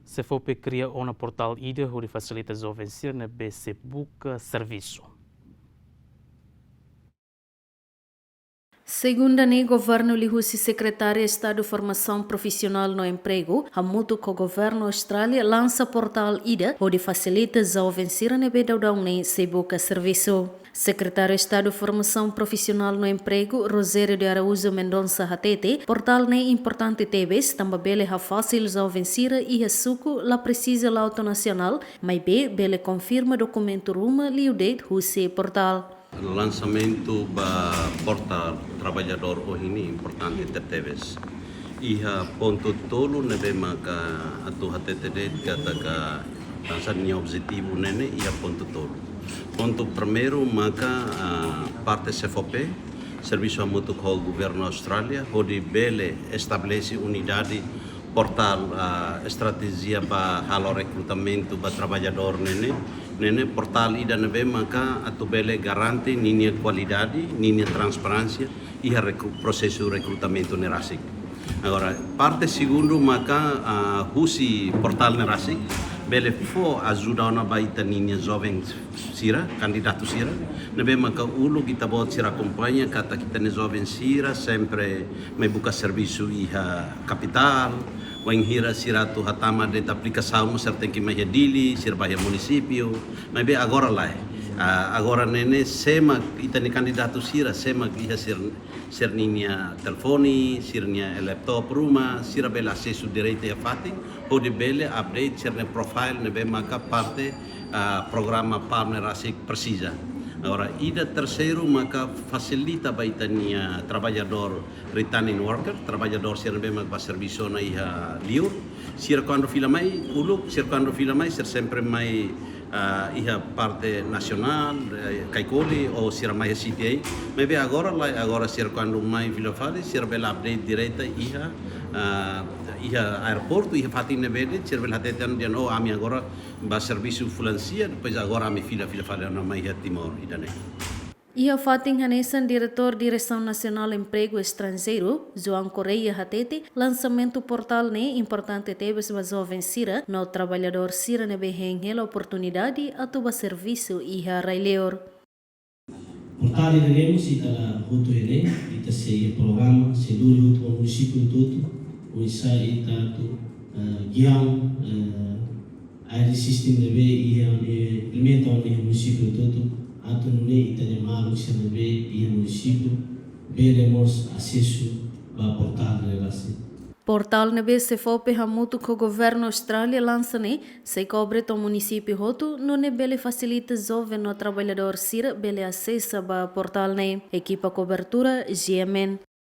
CFOP cria um portal IDE onde facilita jovens na BC Book Serviço. Segundo o governo Lihusi, secretária de Estado de Formação Profissional no Emprego, a mútuo com o governo Austrália lança portal IDA, onde facilita jovens na bedadão nem se boca serviço. Secretário de Estado de Formação Profissional no Emprego, Rosério de Araújo Mendonça Hatete, portal nem importante tebes, também bele ha fácil jovens e a suco la precisa la autonacional, mas bele confirma documento ruma liudet husi portal. O lançamento da portal trabalhador hoje é importante terteves. E a ponto tolo nebe maka atu hatete kata ka Tanzania objetivo nene e a ponto tolo. Ponto primeiro maka parte CFOP, Serviço Mútuo com o Governo Austrália, onde bele estabelece unidade portal estratégia para halo recrutamento para trabalhador nene portal ida nebe maka atu bele garante ninia qualidade, ninia transparência e processo de recrutamento nerasik. Agora, parte segundo maka husi portal nerasik bele fo ajuda na baita ninia jovens sira, candidato sira, nebe maka ulu kita bot sira acompanha kata kita ne jovens sira sempre mai buka serviço iha capital Wang hira sira tu hatama de aplicação certain que mais dili sir bahia município mas be agora lá agora nene sema itani candidato sira sema iha sir ninia telefoni sir nia laptop rumah sira bela acesso direito a fati ou de bele update sir ne profile nebe maka parte programa partner asik precisa. Agora, ida terceiro maka facilita baitania trabalhador returning worker, trabalhador sir bem para serviço na iha liur, sir quando fila mai uluk, sir quando fila mai sir sempre mai iha parte nacional, kaikoli ou sir mai CTA, mas agora agora sir quando mai fila fale, sir bela update direta iha aeroporto iha fatin nebede, sir bela tetan dia no ami agora ba serviço fulancia, depois agora ami fila fale na mai Timor idane. Ia Fatin Hanesan, diretor Direção Nacional Emprego Estrangeiro, João Correia Hatete, lançamento portal ne importante tebes ba jovem sira, no trabalhador sira ne behengel oportunidade atuba serviço iha raileor. Portal iremos itala hutu ele, ita se programa, se duri hutu o município todo, o isa ita tu guião, air system nebe ia implementa o município todo, atu nune ita de malu se nebe ia município, veremos acesso a portal relasi. Portal nebe se fope hamutu ko governo Austrália lança ne, se cobre to município hotu, no ne bele facilita jovem no trabalhador sira bele acessa ba portal ne, equipa cobertura GMN.